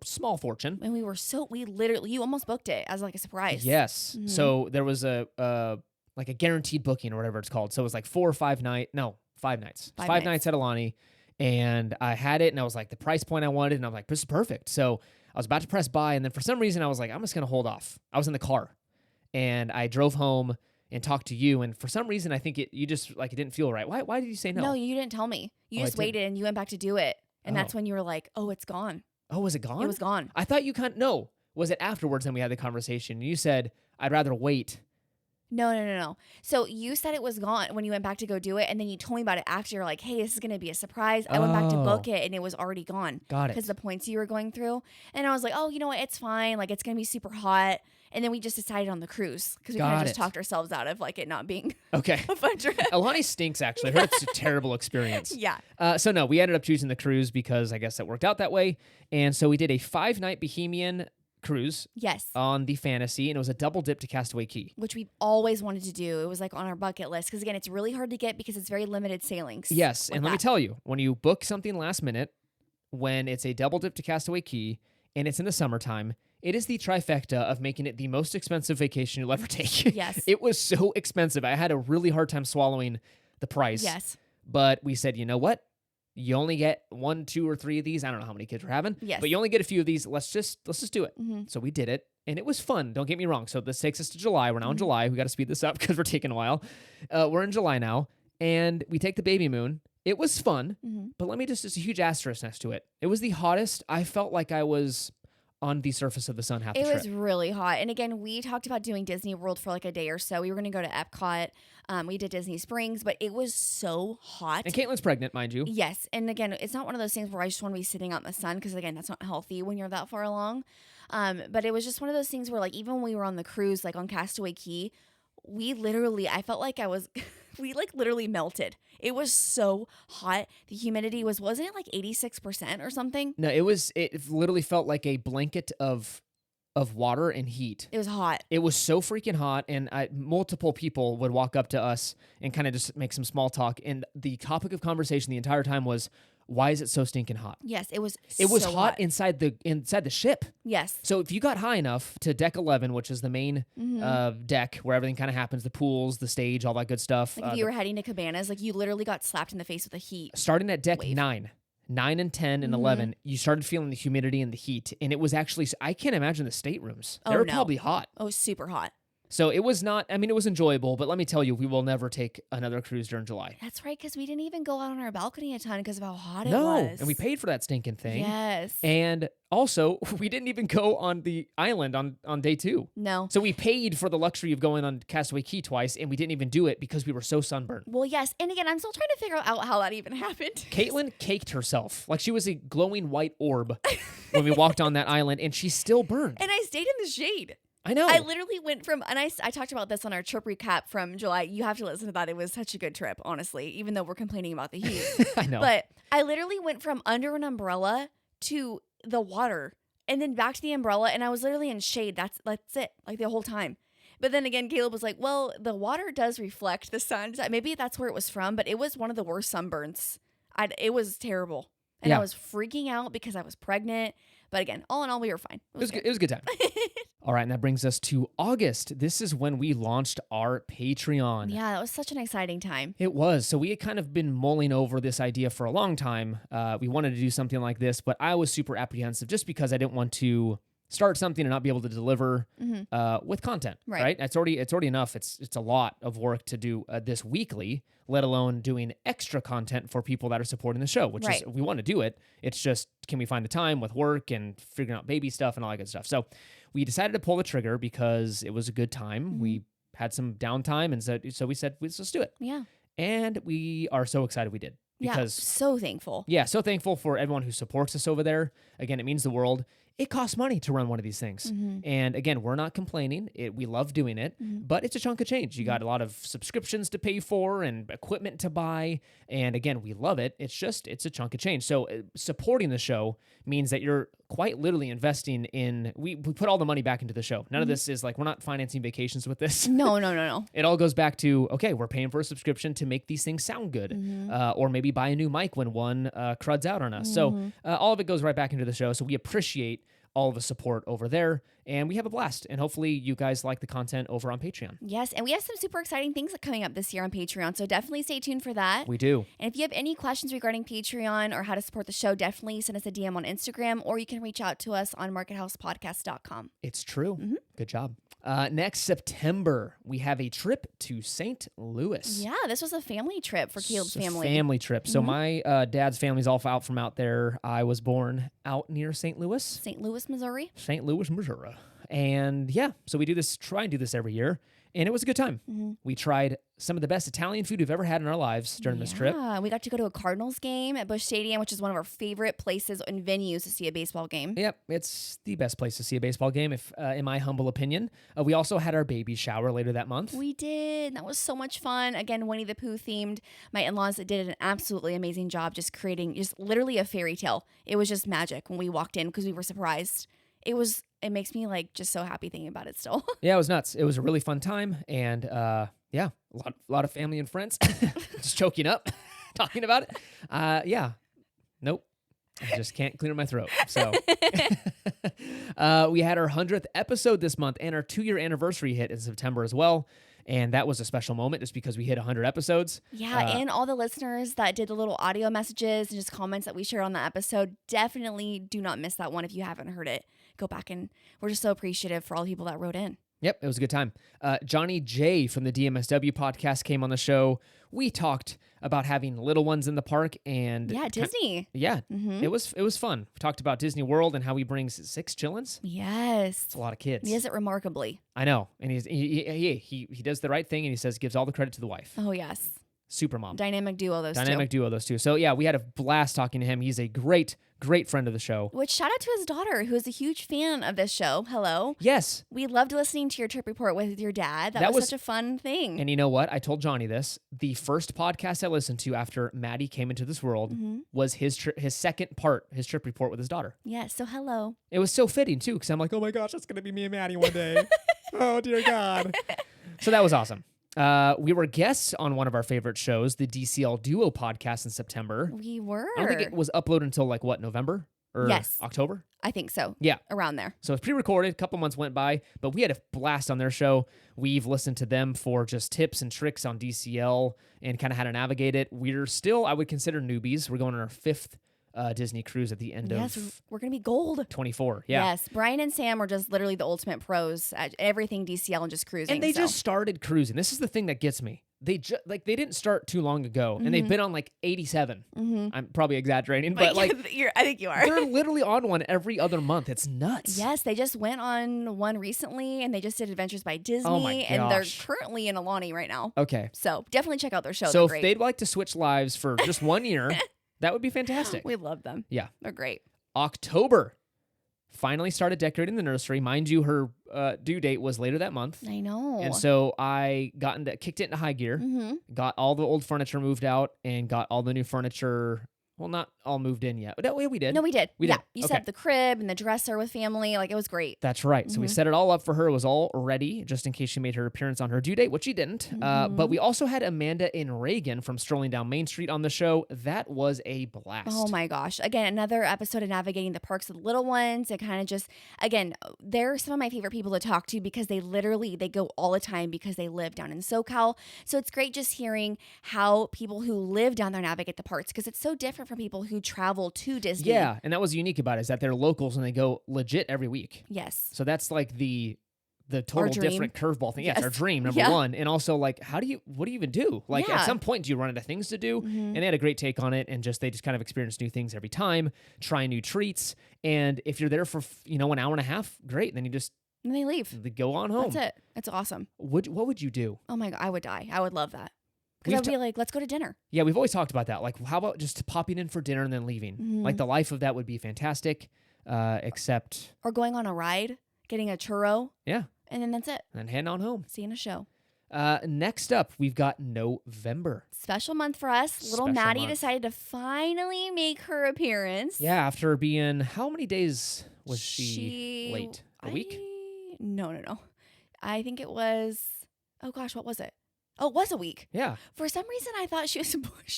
small fortune. And we literally, you almost booked it as like a surprise. Yes. Mhm. So there was a like a guaranteed booking or whatever it's called. So it was like 4 or 5 nights. No, 5 nights. Five Five nights. nights at Alani. And I had it and I was like, the price point I wanted. And I'm like, this is perfect. So I was about to press buy. And then for some reason I was like, I'm just going to hold off. I was in the car and I drove home and talked to you. And for some reason, I think you just like, it didn't feel right. Why did you say no? No, you didn't tell me. You Oh, I just didn't. waited and you went back to do it. And Oh. that's when you were like, oh, it's gone. Oh, was it gone? It was gone. I thought you no. Was it afterwards then we had the conversation? You said, I'd rather wait. No. So you said it was gone when you went back to go do it. And then you told me about it after. You're like, hey, this is going to be a surprise. I went back to book Oh. it and it was already gone. Got it. Because the points you were going through. And I was like, oh, you know what? It's fine. Like, it's going to be super hot. And then we just decided on the cruise because we kind Got of just it. talked ourselves out of like it not being Okay. a fun trip. Alani stinks, actually. I heard it's a terrible experience. Yeah. So no, we ended up choosing the cruise because I guess that worked out that way. And so we did a 5-night Bohemian cruise Yes. on the Fantasy, and it was a double dip to Castaway Cay. Which we've always wanted to do. It was like on our bucket list because again, it's really hard to get because it's very limited sailings. Yes, with and let me that. tell you, when you book something last minute, when it's a double dip to Castaway Cay and it's in the summertime, it is the trifecta of making it the most expensive vacation you'll ever take. Yes. It was so expensive. I had a really hard time swallowing the price. Yes. But we said, you know what? You only get 1, 2, or 3 of these. I don't know how many kids we're having. Yes. But you only get a few of these. Let's just do it. Mhm. So we did it, and it was fun. Don't get me wrong. So this takes us to July. We're now in Mhm. July. We got to speed this up because we're taking a while. We're in July now, and we take the baby moon. It was fun, Mhm. but let me just a huge asterisk next to it. It was the hottest. I felt like I was on the surface of the sun half the It trip. was really hot. And again, we talked about doing Disney World for like a day or so. We were going to go to Epcot. We did Disney Springs, but it was so hot. And Caitlin's pregnant, mind you. Yes. And again, it's not one of those things where I just want to be sitting out in the sun because, again, that's not healthy when you're that far along. But it was just one of those things where, like, even when we were on the cruise, like on Castaway Cay, I felt like we like literally melted. It was so hot. The humidity wasn't it like 86% or something? No, it literally felt like a blanket of water and heat. It was hot. It was so freaking hot, and multiple people would walk up to us and kind of just make some small talk. And the topic of conversation the entire time was, "Why is it so stinking hot?" Yes, it was. It was so hot inside the ship. Yes. So if you got high enough to deck 11, which is the main Mm-hmm. deck where everything kind of happens, the pools, the stage, all that good stuff. Like if you were heading to Cabanas, like you literally got slapped in the face with the heat. Starting at deck wave. 9 and 10 and Mhm. 11, you started feeling the humidity and the heat, and it was actually, I can't imagine the staterooms. They Oh, were no. probably hot. Oh, super hot. So it was not, I mean, it was enjoyable, but let me tell you, we will never take another cruise during July. That's right, because we didn't even go out on our balcony a ton because of how hot it No, was. and we paid for that stinking thing. Yes. And also, we didn't even go on the island on day 2. No. So we paid for the luxury of going on Castaway Cay twice, and we didn't even do it because we were so sunburned. Well, yes. And again, I'm still trying to figure out how that even happened. Caitlin caked herself like she was a glowing white orb when we walked on that island, and she still burned. And I stayed in the shade. I know. I literally went from, and I talked about this on our trip recap from July. You have to listen to that. It was such a good trip, honestly, even though we're complaining about the heat. I know. But I literally went from under an umbrella to the water and then back to the umbrella. And I was literally in shade. That's it, like the whole time. But then again, Caleb was like, well, the water does reflect the sun. Maybe that's where it was from, but it was one of the worst sunburns. It was terrible. And Yeah. I was freaking out because I was pregnant. But again, all in all, we were fine. It was good. It was a good time. All right, and that brings us to August. This is when we launched our Patreon. Yeah, that was such an exciting time. It was. So we had kind of been mulling over this idea for a long time. We wanted to do something like this, but I was super apprehensive just because I didn't want to start something and not be able to deliver with content. Right. It's already enough. It's a lot of work to do this weekly, let alone doing extra content for people that are supporting the show, which is, we want to do it. It's just, can we find the time with work and figuring out baby stuff and all that good stuff. So we decided to pull the trigger because it was a good time. We had some downtime, and so we said, let's just do it. Yeah. And we are so excited we did. Because, so thankful. Yeah, so thankful for everyone who supports us over there. Again, it means the world. It costs money to run one of these things. And again, we're not complaining. We love doing it, but it's a chunk of change. You got a lot of subscriptions to pay for and equipment to buy. And again, we love it. It's a chunk of change. So supporting the show means that you're quite literally investing in, we put all the money back into the show. None of this is like, we're not financing vacations with this. No. It all goes back to, okay, we're paying for a subscription to make these things sound good, or maybe buy a new mic when one cruds out on us. So all of it goes right back into the show. So we appreciate all of the support over there, and we have a blast. And hopefully you guys like the content over on Patreon. Yes, and we have some super exciting things coming up this year on Patreon, so definitely stay tuned for that. We do. And if you have any questions regarding Patreon or how to support the show, definitely send us a DM on Instagram, or you can reach out to us on markethousepodcast.com. It's true. Good job. Next September, we have a trip to St. Louis. Yeah, this was a family trip for Caleb's It's a family. Family trip. So my dad's family's all out from out there. I was born out near St. Louis. St. Louis, Missouri. St. Louis, Missouri. And yeah, so we try and do this every year. And it was a good time. We tried some of the best Italian food we've ever had in our lives during this trip. Yeah, we got to go to a Cardinals game at Busch Stadium, which is one of our favorite places and venues to see a baseball game. Yep, it's the best place to see a baseball game, if in my humble opinion. We also had our baby shower later that month. We did. That was so much fun. Again, Winnie the Pooh themed. My in-laws did an absolutely amazing job just creating just literally a fairy tale. It was just magic when we walked in because we were surprised. It makes me like just so happy thinking about it still. Yeah, it was nuts. It was a really fun time, and yeah, a lot of family and friends. Just choking up talking about it. Yeah, nope. I just can't clear my throat. So we had our 100th episode this month, and our 2-year anniversary hit in September as well. And that was a special moment just because we hit 100 episodes. Yeah, and all the listeners that did the little audio messages and just comments that we shared on the episode, definitely do not miss that one if you haven't heard it. Go back, and we're just so appreciative for all the people that wrote in. Yep, it was a good time. Johnny J from the DMSW podcast came on the show. We talked about having little ones in the park, and Disney. It was fun. We talked about Disney World and how he brings 6 chillins. Yes, It's a lot of kids. he does it remarkably. I know, and he does the right thing, and he says gives all the credit to the wife. Oh yes, Super mom. dynamic duo those Dynamic two. duo, those two. So yeah, we had a blast talking to him. He's a great friend of the show. Which shout out to his daughter, who is a huge fan of this show. Hello. Yes. We loved listening to your trip report with your dad. That was such a fun thing. And you know what? I told Johnny this. The first podcast I listened to after Maddie came into this world was his second part, his trip report with his daughter. Yes. So hello. It was so fitting too, because I'm like, oh my gosh, that's gonna be me and Maddie one day. Oh dear God. So that was awesome. We were guests on one of our favorite shows, the DCL Duo podcast in September. We were. I don't think it was uploaded until like what, November or October? I think so. Yeah. Around there. So it's pre-recorded, a couple months went by, but we had a blast on their show. We've listened to them for just tips and tricks on DCL and kind of how to navigate it. We're still, I would consider newbies. We're going on our 5th Disney cruise at the end of we're going to be gold. 24. Yeah. Yes. Brian and Sam are just literally the ultimate pros at everything DCL and just cruising. And they just started cruising. This is the thing that gets me. They they didn't start too long ago, and they've been on like 87. I'm probably exaggerating, but like I think you are. They're literally on one every other month. It's nuts. Yes, they just went on one recently, and they just did Adventures by Disney, Oh my and they're gosh. currently in Alani right now. Okay. So definitely check out their show. So They're if great. they'd like to switch lives for just 1 year, that would be fantastic. We love them. Yeah. They're great. October. finally started decorating the nursery. Mind you, her due date was later that month. I know. And so I kicked it into high gear, got all the old furniture moved out, and got all the new furniture. Well, not all moved in yet. But we did. No, we did. We yeah. did. You Okay. set up the crib and the dresser with family. Like, it was great. That's right. So we set it all up for her. It was all ready just in case she made her appearance on her due date, which she didn't. But we also had Amanda and Reagan from Strolling Down Main Street on the show. That was a blast. Oh my gosh. Again, another episode of navigating the parks with little ones. It kind of just, again, they're some of my favorite people to talk to because they go all the time because they live down in SoCal. So it's great just hearing how people who live down there navigate the parks because it's so different from people who travel to Disney. Yeah, and that was unique about it is that they're locals and they go legit every week. Yes. So that's like the total different curveball thing. Yes, Yes. our dream, number one. And also, like, what do you even do? Like, Yeah. at some point, do you run into things to do? And they had a great take on it, and they just kind of experience new things every time, try new treats. And if you're there for, an hour and a half, great. Then you just And they leave. go on home. That's it. It's awesome. What would you do? Oh my God. I would die. I would love that. Because We've I would be like, let's go to dinner. Yeah, we've always talked about that. Like, how about just popping in for dinner and then leaving? Like, the life of that would be fantastic, except... Or going on a ride, getting a churro, Yeah, and then that's it. and heading on home. Seeing a show. Next up, we've got November. Special month for us. Little Special Maddie month. decided to finally make her appearance. Yeah, after being... How many days was she late? A week? No. I think it was... Oh gosh, what was it? Oh, it was a week. Yeah. For some reason, I thought she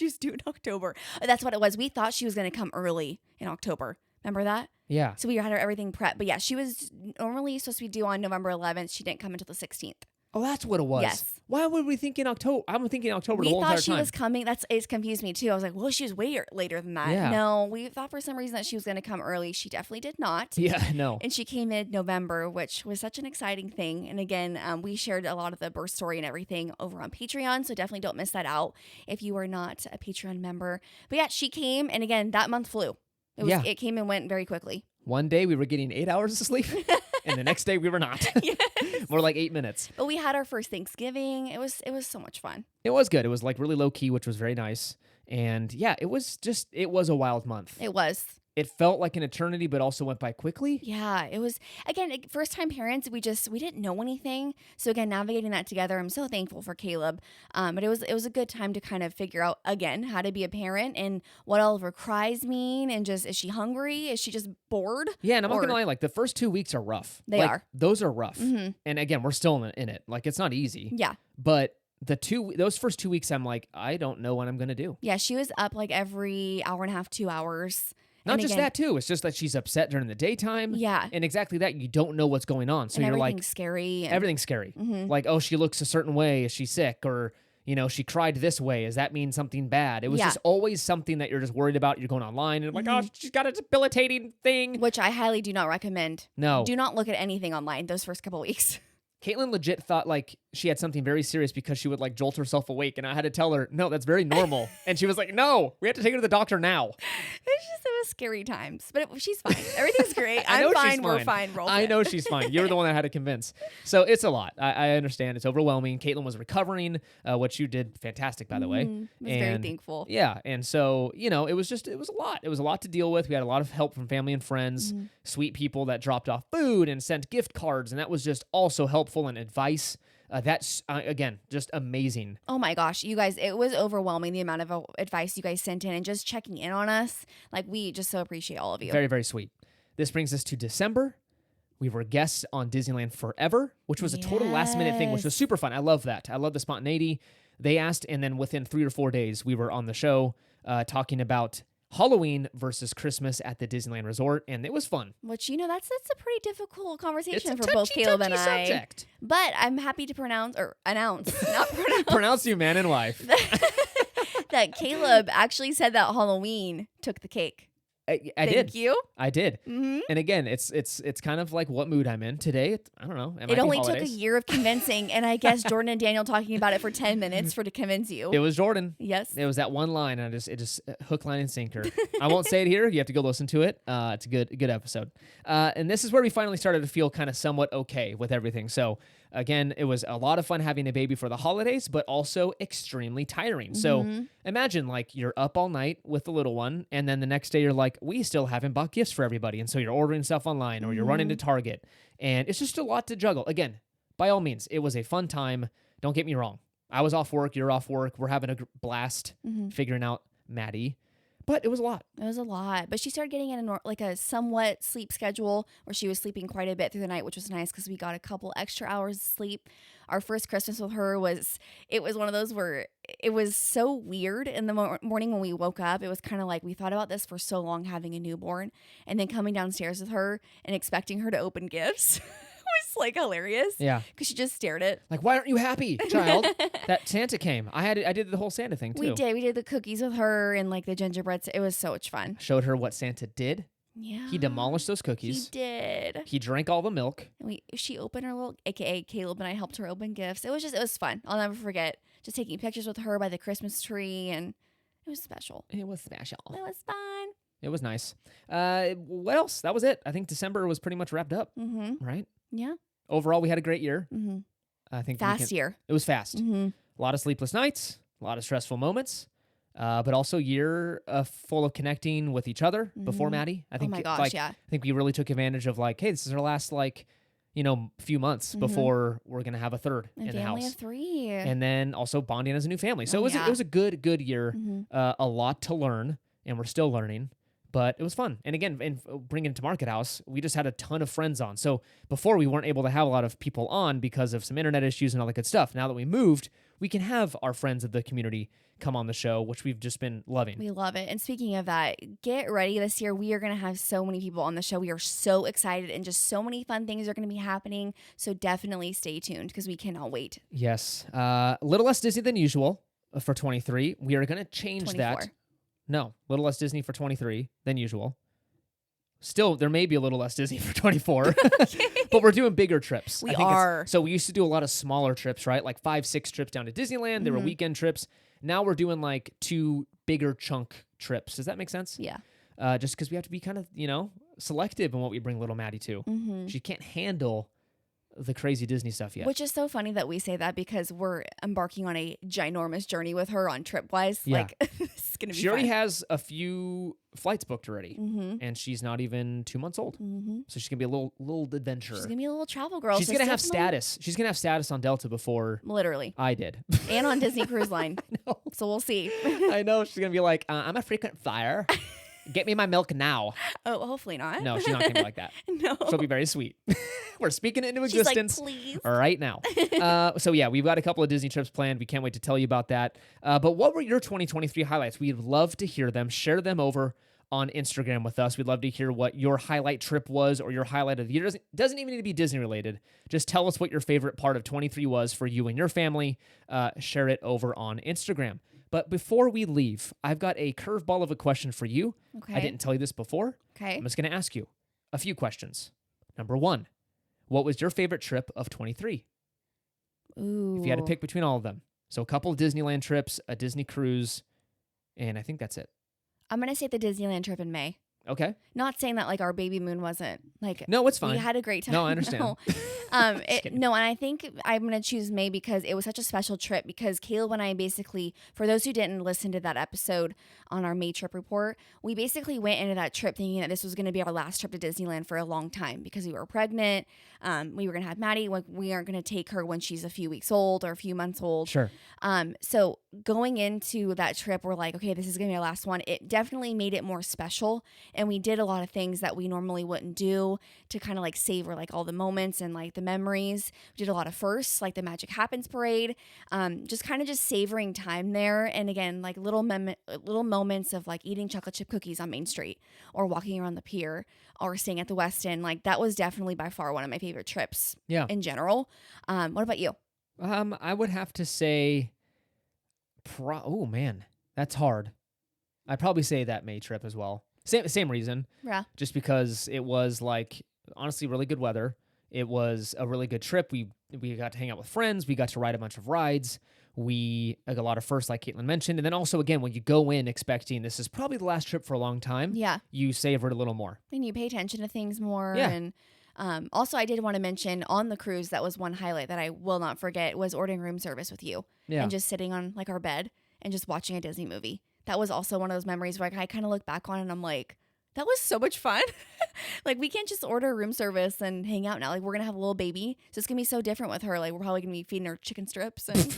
was due in October. That's what it was. We thought she was going to come early in October. Remember that? Yeah. So we had her everything prepped. But yeah, she was normally supposed to be due on November 11th. She didn't come until the 16th. Oh, that's what it was. Yes. Why would we think in October? I'm thinking October the We whole entire thought she time. was coming. It's confused me too. I was like, well, she was way later than that. Yeah. No, we thought for some reason that she was going to come early. She definitely did not. Yeah, no. And she came mid-November, which was such an exciting thing. And again, we shared a lot of the birth story and everything over on Patreon, so definitely don't miss that out if you are not a Patreon member. But yeah, she came, and again, that month flew. It came and went very quickly. One day we were getting 8 hours of sleep, and the next day we were not. Yes. More like 8 minutes. But we had our first Thanksgiving. It was so much fun. It was good. It was like really low key, which was very nice. And yeah, it was a wild month. It was. It felt like an eternity, but also went by quickly. Yeah, it was, again, first time parents, we didn't know anything. So again, navigating that together, I'm so thankful for Caleb. But it was a good time to kind of figure out, again, how to be a parent and what all of her cries mean. And just, is she hungry? Is she just bored? Yeah, and I'm not going to lie, like the first 2 weeks are rough. They Like, are. Those are rough. Mhm. And again, we're still in it. Like, it's not easy. Yeah. But those first 2 weeks, I'm like, I don't know what I'm going to do. Yeah, she was up like every hour and a half, 2 hours. Not And just again, that, too. It's just that she's upset during the daytime. Yeah. And exactly that. You don't know what's going on. So And you're everything's like, scary. And, everything's scary. Mhm. Like, oh, she looks a certain way. Is she sick? Or, she cried this way. Does that mean something bad? It was Yeah. just always something that you're just worried about. You're going online and like, oh, she's got a debilitating thing. which I highly do not recommend. No. Do not look at anything online those first couple weeks. Caitlin legit thought like she had something very serious because she would like jolt herself awake. And I had to tell her, no, that's very normal. And she was like, no, we have to take her to the doctor now. It was scary times, but she's fine. Everything's great. I know I'm she's fine. We're fine. Roll I with it. know she's fine. You're the one that had to convince. So it's a lot. I understand. It's overwhelming. Caitlin was recovering, which you did fantastic, by the way. I was very thankful. Yeah. And so, it was a lot. It was a lot to deal with. We had a lot of help from family and friends, sweet people that dropped off food and sent gift cards. And that was just also helpful and advice. That's, again, just amazing. Oh my gosh, you guys, it was overwhelming the amount of advice you guys sent in and just checking in on us. Like, we just so appreciate all of you. Very, very sweet. This brings us to December. We were guests on Disneyland Forever, which was a total last minute thing, which was super fun. I love that. I love the spontaneity. They asked, and then within 3 or 4 days, we were on the show talking about Halloween versus Christmas at the Disneyland Resort, and it was fun. Which, that's a pretty difficult conversation It's a for both touchy, Caleb and touchy I. subject. But I'm happy to announce, not pronounce, Pronounce you man and wife. that Caleb actually said that Halloween took the cake. I Thank did. you. I did. Mm-hmm. And again, it's kind of like what mood I'm in today. I don't know. It only took a year of convincing, and I guess Jordan and Daniel talking about it for 10 minutes to convince you. It was Jordan. Yes. It was that one line, and it just hook, line, and sinker. I won't say it here. You have to go listen to it. It's a good episode. And this is where we finally started to feel kind of somewhat okay with everything. So Again, it was a lot of fun having a baby for the holidays, but also extremely tiring. So imagine like you're up all night with the little one, and then the next day you're like, we still haven't bought gifts for everybody. And so you're ordering stuff online or you're running to Target, and it's just a lot to juggle. Again, by all means, it was a fun time. Don't get me wrong. I was off work. You're off work. We're having a blast figuring out Maddie. But it was a lot. It was a lot. But she started getting in a somewhat sleep schedule where she was sleeping quite a bit through the night, which was nice because we got a couple extra hours of sleep. Our first Christmas with her was one of those where it was so weird in the morning when we woke up. It was kind of like we thought about this for so long, having a newborn, and then coming downstairs with her and expecting her to open gifts. Was like hilarious. Yeah. Because she just stared at. Like, why aren't you happy, child? That Santa came. I did the whole Santa thing too. We did the cookies with her and like the gingerbreads. It was so much fun. Showed her what Santa did. Yeah. He demolished those cookies. He did. He drank all the milk. And she opened her little, AKA Caleb and I helped her open gifts. It was fun. I'll never forget just taking pictures with her by the Christmas tree, and it was special. It was special. It was fun. It was nice. What else? That was it. I think December was pretty much wrapped up. Right? Yeah. Overall, we had a great year. I think year. It was fast. A lot of sleepless nights, a lot of stressful moments, but also a year full of connecting with each other before Maddie. I think, oh my gosh, yeah. I think we really took advantage of like, hey, this is our last few months before we're gonna have a third in the family house. of 3. And then also bonding as a new family. So it was a good year. A lot to learn, and we're still learning. But it was fun. And again, bringing it to Market House, we just had a ton of friends on. So before we weren't able to have a lot of people on because of some internet issues and all that good stuff. Now that we moved, we can have our friends of the community come on the show, which we've just been loving. We love it. And speaking of that, get ready this year. We are going to have so many people on the show. We are so excited, and just so many fun things are going to be happening. So definitely stay tuned because we cannot wait. Yes. A little less Disney than usual for 23. We are going to change 24. that. No, a little less Disney for 23 than usual. Still, there may be a little less Disney for 24, but we're doing bigger trips. We are. So we used to do a lot of smaller trips, right? Like 5-6 trips down to Disneyland. There were weekend trips. Now we're doing like 2 bigger chunk trips. Does that make sense? Yeah. Just because we have to be kind of, selective in what we bring little Maddie to. She can't handle the crazy Disney stuff yet. Which is so funny that we say that because we're embarking on a ginormous journey with her on trip-wise. Yeah. Like, it's going to be She already fun. has a few flights booked already, and she's not even 2 months old. So she's going to be a little adventurer. She's going to be a little travel girl. She's so going to have definitely- status. She's going to have status on Delta before Literally. I did. And on Disney Cruise Line. No. So we'll see. I know. She's going to be like, I'm a frequent flyer. Get me my milk now. Oh, hopefully not. No, she's not going to be like that. No. She'll be very sweet. We're speaking it into She's like, existence please. right now. So yeah, we've got a couple of Disney trips planned. We can't wait to tell you about that. But what were your 2023 highlights? We'd love to hear them. Share them over on Instagram with us. We'd love to hear what your highlight trip was or your highlight of the year. Doesn't even need to be Disney related. Just tell us what your favorite part of 23 was for you and your family. Share it over on Instagram. But before we leave, I've got a curveball of a question for you. Okay. I didn't tell you this before. Okay. I'm just going to ask you a few questions. Number 1, what was your favorite trip of 23? Ooh. If you had to pick between all of them. So a couple of Disneyland trips, a Disney cruise, and I think that's it. I'm going to say the Disneyland trip in May. Okay. Not saying that like our baby moon wasn't like No, it's fine. we had a great time. No, I understand. No. kidding. No, and I think I'm going to choose May because it was such a special trip because Caleb and I basically, for those who didn't listen to that episode on our May trip report, we basically went into that trip thinking that this was going to be our last trip to Disneyland for a long time because we were pregnant. We were going to have Maddie. We aren't going to take her when she's a few weeks old or a few months old. Sure. So going into that trip, we're like, okay, this is going to be our last one. It definitely made it more special. And we did a lot of things that we normally wouldn't do to kind of like savor like all the moments and like the memories. We did a lot of firsts, like the Magic Happens parade, just kind of just savoring time there. And again, like little moments of like eating chocolate chip cookies on Main Street or walking around the pier or staying at the West End. Like that was definitely by far one of my favorite trips Yeah. in general. What about you? I would have to say, oh man, that's hard. I'd probably say that May trip as well. Same reason. Yeah. Just because it was like honestly really good weather. It was a really good trip. We got to hang out with friends. We got to ride a bunch of rides. We got a lot of firsts, like Caitlin mentioned. And then also, again, when you go in expecting this is probably the last trip for a long time, Yeah. you savor it a little more. And you pay attention to things more. Yeah. And Also, I did want to mention on the cruise, that was one highlight that I will not forget, was ordering room service with you and just sitting on like our bed and just watching a Disney movie. That was also one of those memories where I kind of look back on and I'm like, that was so much fun. Like, we can't just order room service and hang out now. Like, we're going to have a little baby. So it's going to be so different with her. Like, we're probably going to be feeding her chicken strips and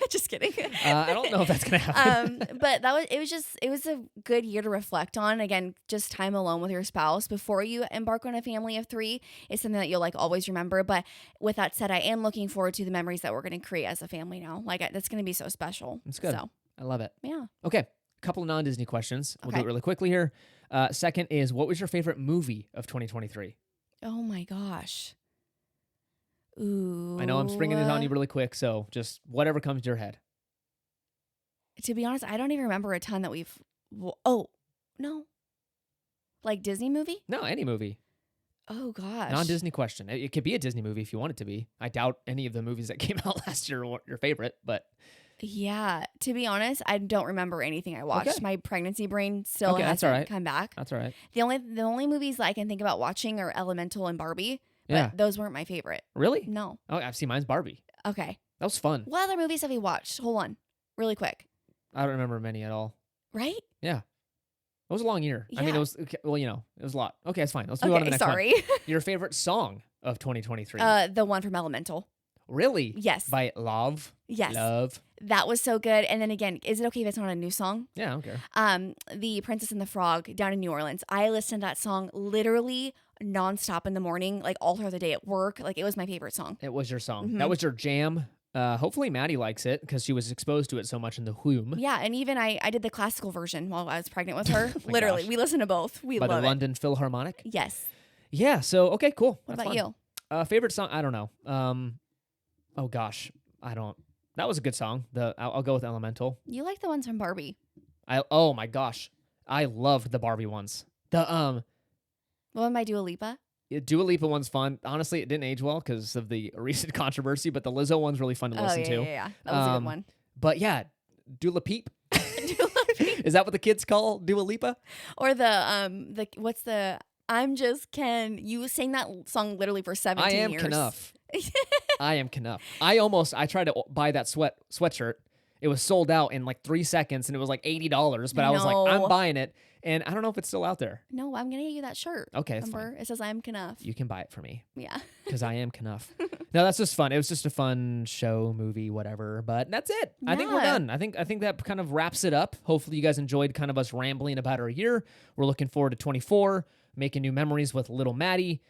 just kidding. I don't know if that's going to happen. But it was a good year to reflect on. Again, just time alone with your spouse before you embark on a family of 3 is something that you'll like always remember. But with that said, I am looking forward to the memories that we're going to create as a family now. Like, that's going to be so special. It's good. So, I love it. yeah. Okay. A couple of non-Disney questions. We'll do Okay. it really quickly here. Second is, what was your favorite movie of 2023? Oh my gosh. Ooh. I know I'm springing these on you really quick, so just whatever comes to your head. To be honest, I don't even remember a ton that we've. Oh, no. Like Disney movie? No, any movie. Oh gosh. Non-Disney question. It could be a Disney movie if you want it to be. I doubt any of the movies that came out last year were your favorite, but Yeah. To be honest, I don't remember anything I watched. Okay. My pregnancy brain still Okay, that's hasn't all right. come back. that's all right. The only movies that I can think about watching are Elemental and Barbie. But Yeah. those weren't my favorite. Really? No. Oh, I've seen mine's Barbie. Okay. That was fun. What other movies have you watched? Hold on. Really quick. I don't remember many at all. Right? Yeah. It was a long year. I mean, Yeah. it was, okay, well, it was a lot. Okay, it's fine. Let's move on to the Okay, next sorry. one. Your favorite song of 2023? The one from Elemental. Really? Yes. By Love? Yes. Love? That was so good. And then again, is it okay if it's not a new song? Yeah, I don't care. The Princess and the Frog down in New Orleans. I listened to that song literally nonstop in the morning, like all throughout the day at work. Like, it was my favorite song. It was your song. Mhm. That was your jam. Hopefully Maddie likes it because she was exposed to it so much in the womb. Yeah, and even I did the classical version while I was pregnant with her. Oh my Literally, gosh. we listened to both. We By the love it. London Philharmonic. Yes. Yeah, so, okay, cool. What That's about fun. you? Favorite song? I don't know. Oh gosh, that was a good song. I'll go with Elemental. You like the ones from Barbie. Oh my gosh, I loved the Barbie ones. The The one by Dua Lipa. Dua Lipa one's fun. Honestly, it didn't age well because of the recent controversy, but the Lizzo one's really fun to listen to. Yeah. That was a good one. But yeah, Dua Peep. Dua Lipa. Is that what the kids call Dua Lipa? Or the what's the I'm Just Ken. You sang that song literally for 17 I am years. Knuff. I am Knuff. I tried to buy that sweatshirt. It was sold out in like 3 seconds and it was like $80, but I was like, I'm No. buying it. And I don't know if it's still out there. No, I'm gonna get you that shirt. Okay, it's Remember? It says I'm Knuff. You can buy it for me Yeah. because I am Knuff. No, that's just fun. It was just a fun show, movie, whatever. But that's it. I think we're Yeah. done. I think that kind of wraps it up. Hopefully you guys enjoyed kind of us rambling about our year. We're looking forward to 24, making new memories with little Maddie,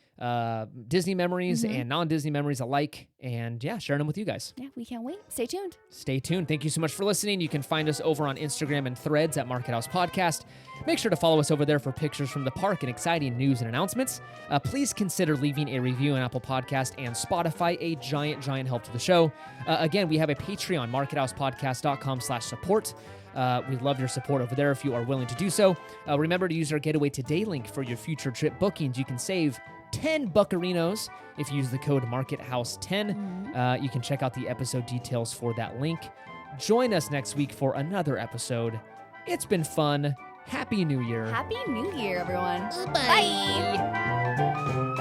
Disney memories and non-Disney memories alike. And yeah, sharing them with you guys. Yeah, we can't wait. Stay tuned. Stay tuned. Thank you so much for listening. You can find us over on Instagram and Threads at Market House Podcast. Make sure to follow us over there for pictures from the park and exciting news and announcements. Please consider leaving a review on Apple Podcast and Spotify, a giant help to the show. Again, we have a Patreon, markethousepodcast.com/support. We'd love your support over there if you are willing to do so. Remember to use our Getaway Today link for your future trip bookings. You can save 10 buccarinos if you use the code MarketHouse10. You can check out the episode details for that link. Join us next week for another episode. It's been fun. Happy New Year. Happy New Year, everyone. Bye.